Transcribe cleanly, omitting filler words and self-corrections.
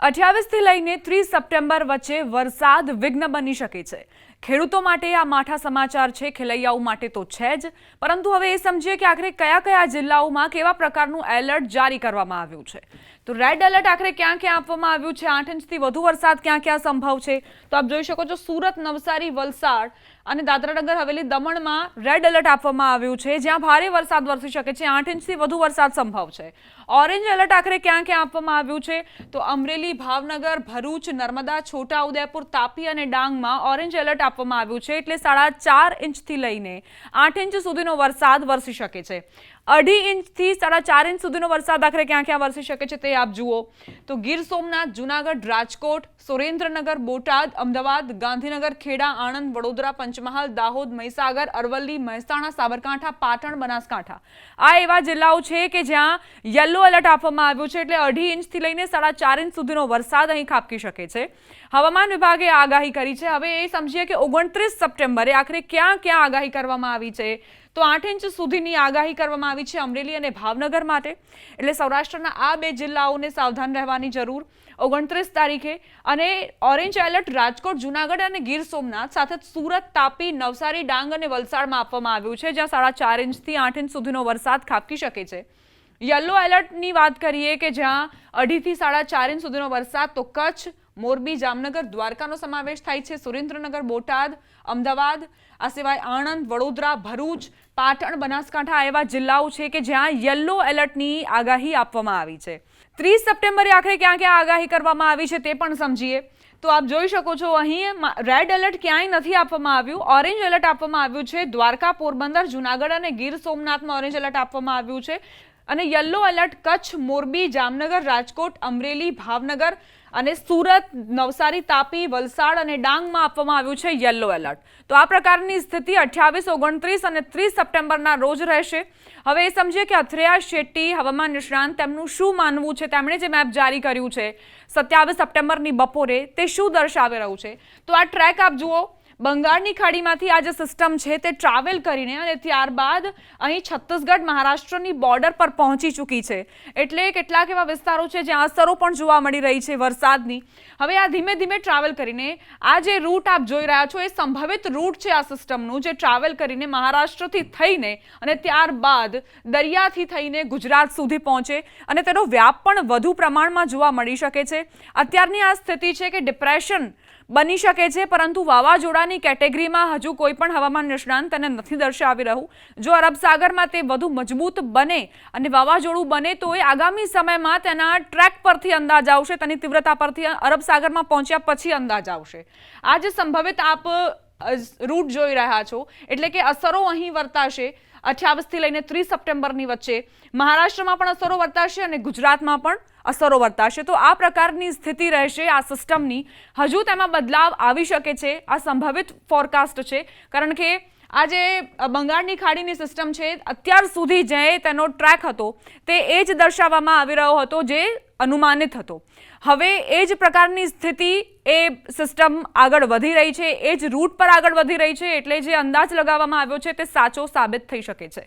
28 થી લઈને 30 સપ્ટેમ્બર વચ્ચે વરસાદ વિઘ્ન બની શકે છે। ખેડૂતો માટે આ માઠા સમાચાર છે, ખેલૈયાઓ માટે તો છે જ, પરંતુ હવે એ સમજીએ કે આખરે કયા જિલ્લાઓમાં કેવા પ્રકારનું એલર્ટ જારી કરવામાં આવ્યું છે। તો રેડ એલર્ટ આખરે ક્યાં ક્યાં આપવામાં આવ્યું છે, 8 ઇંચથી વધુ વરસાદ ક્યાં ક્યાં સંભવ છે। તો આપ જોઈ શકો છો, સુરત, નવસારી, વલસાડ અને દાદરા નગર હવેલી, દમણમાં રેડ એલર્ટ આપવામાં આવ્યું છે, જ્યાં ભારે વરસાદ વરસી શકે છે। 8 ઇંચથી વધુ વરસાદ સંભવ છે। ઓરેન્જ એલર્ટ આખરે ક્યાં ક્યાં આપવામાં આવ્યું છે, તો અમરેલી, ભાવનગર, ભરૂચ, નર્મદા, છોટાઉદેપુર, તાપી અને ડાંગમાં ઓરેન્જ એલર્ટ આપવામાં આવ્યું છે, એટલે 4.5 ઇંચથી લઈને 8 ઇંચ સુધીનો વરસાદ વરસી શકે છે। 2.5 ઇંચથી 4.5 ઇંચ સુધીનો વરસાદ આખરે ક્યાં ક્યાં વરસી શકે છે તે આપ જુઓ તો ગીર સોમનાથ, જૂનાગઢ, રાજકોટ, સુરેન્દ્રનગર, બોટાદ, અમદાવાદ, ગાંધીનગર, ખેડા, આણંદ, વડોદરા, પંચમહાલ, દાહોદ, મહીસાગર, અરવલ્લી, મહેસાણા, સાબરકાંઠા, પાટણ, બનાસકાંઠા આ એવા જિલ્લાઓ છે કે જ્યાં યલો એલર્ટ આપવામાં આવ્યું છે, એટલે 2.5 ઇંચથી લઈને 4.5 ઇંચ સુધીનો વરસાદ અહીં ખાબકી શકે છે। હવામાન વિભાગે આગાહી કરી છે। હવે એ સમજીએ કે 29 સપ્ટેમ્બરે આખરે ક્યાં ક્યાં આગાહી કરવામાં આવી છે। તો 8 ઇંચ સુધીની આગાહી કરવામાં આવી છે અમરેલી અને ભાવનગર માટે, એટલે સૌરાષ્ટ્રના આ બે જિલ્લાઓને સાવધાન રહેવાની જરૂર 29 તારીખે। અને ઓરેન્જ એલર્ટ રાજકોટ, જૂનાગઢ અને ગીર સોમનાથ સાથે સુરત, તાપી, નવસારી, ડાંગ અને વલસાડમાં આપવામાં આવ્યું છે, જ્યાં 4.5 ઇંચથી 8 ઇંચ સુધીનો વરસાદ ખાબકી શકે છે। યલો એલર્ટની વાત કરીએ કે જ્યાં 2.5 થી 4.5 ઇંચ સુધીનો વરસાદ, તો કચ્છ, મોરબી, જામનગર, દ્વારકાનો સમાવેશ થાય છે, સુરેન્દ્રનગર, બોટાદ, અમદાવાદ, આ સિવાય આણંદ, વડોદરા, ભરૂચ, પાટણ, બનાસકાંઠા એવા જિલ્લાઓ છે કે જ્યાં યલો એલર્ટની આગાહી આપવામાં આવી છે। 30 સપ્ટેમ્બરે આખરે ક્યાં ક્યાં આગાહી કરવામાં આવી છે તે પણ સમજીએ તો આપ જોઈ શકો છો, અહીં રેડ એલર્ટ ક્યાંય નથી આપવામાં આવ્યું, ઓરેન્જ એલર્ટ આપવામાં આવ્યું છે। દ્વારકા, પોરબંદર, જૂનાગઢ અને ગીર સોમનાથમાં ઓરેન્જ એલર્ટ આપવામાં આવ્યું છે, અને યલો એલર્ટ કચ્છ, મોરબી, જામનગર, રાજકોટ, અમરેલી, ભાવનગર અને સુરત, નવસારી, તાપી, વલસાડ અને ડાંગમાં આપવામાં આવ્યું છે યલો એલર્ટ। તો આ પ્રકારની સ્થિતિ 28, 29 અને 30 સપ્ટેમ્બરના રોજ રહેશે। હવે એ સમજીએ કે અથરેયા શેટ્ટી, હવામાન નિષ્ણાંત, તેમનું શું માનવું છે, તેમણે જે મેપ જારી કર્યું છે 27 સપ્ટેમ્બરની બપોરે, તે શું દર્શાવી રહ્યું છે। તો આ ટ્રેક આપ જુઓ, બંગાળની ખાડીમાંથી આ જે સિસ્ટમ છે તે ટ્રાવેલ કરીને અને ત્યારબાદ અહીં છત્તીસગઢ, મહારાષ્ટ્રની બોર્ડર પર પહોંચી ચૂકી છે, એટલે કેટલાક એવા વિસ્તારો છે જ્યાં અસરો પણ જોવા મળી રહી છે વરસાદની। હવે આ ધીમે ધીમે ટ્રાવેલ કરીને આ જે રૂટ આપ જોઈ રહ્યા છો એ સંભવિત રૂટ છે આ સિસ્ટમનું, જે ટ્રાવેલ કરીને મહારાષ્ટ્રથી થઈને અને ત્યારબાદ દરિયાથી થઈને ગુજરાત સુધી પહોંચે અને તેનો વ્યાપ પણ વધુ પ્રમાણમાં જોવા મળી શકે છે। અત્યારની આ સ્થિતિ છે કે ડિપ્રેશન બની શકે છે, પરંતુ વાવાઝોડાની કેટેગરીમાં હજુ કોઈ પણ હવામાન નિષ્ણાંત તેને નથી દર્શાવી રહ્યું। જો અરબ સાગરમાં તે વધુ મજબૂત બને અને વાવાઝોડું બને તો એ આગામી સમયમાં તેના ટ્રેક પરથી અંદાજ આવશે, તેની તીવ્રતા પરથી અરબ સાગરમાં પહોંચ્યા પછી અંદાજ આવશે। આ જે સંભવિત આપ રૂટ જોઈ રહ્યા છો, એટલે કે અસરો અહીં વર્તાશે 28 થી લઈને 30 સપ્ટેમ્બરની વચ્ચે। મહારાષ્ટ્રમાં પણ અસરો વર્તાશે અને ગુજરાતમાં પણ અસરો વર્તાશે। તો આ પ્રકારની સ્થિતિ રહેશે આ સિસ્ટમની। હજુ તેમાં બદલાવ આવી શકે છે, આ સંભવિત ફોરકાસ્ટ છે, કારણ કે આ જે બંગાળની ખાડીની સિસ્ટમ છે અત્યાર સુધી જે તેનો ટ્રેક હતો તે એ જ દર્શાવવામાં આવી રહ્યો હતો જે અનુમાનિત હતો। હવે એ જ પ્રકારની સ્થિતિ એ સિસ્ટમ આગળ વધી રહી છે, એ જ રૂટ પર આગળ વધી રહી છે, એટલે જે અંદાજ લગાવવામાં આવ્યો છે તે સાચો સાબિત થઈ શકે છે।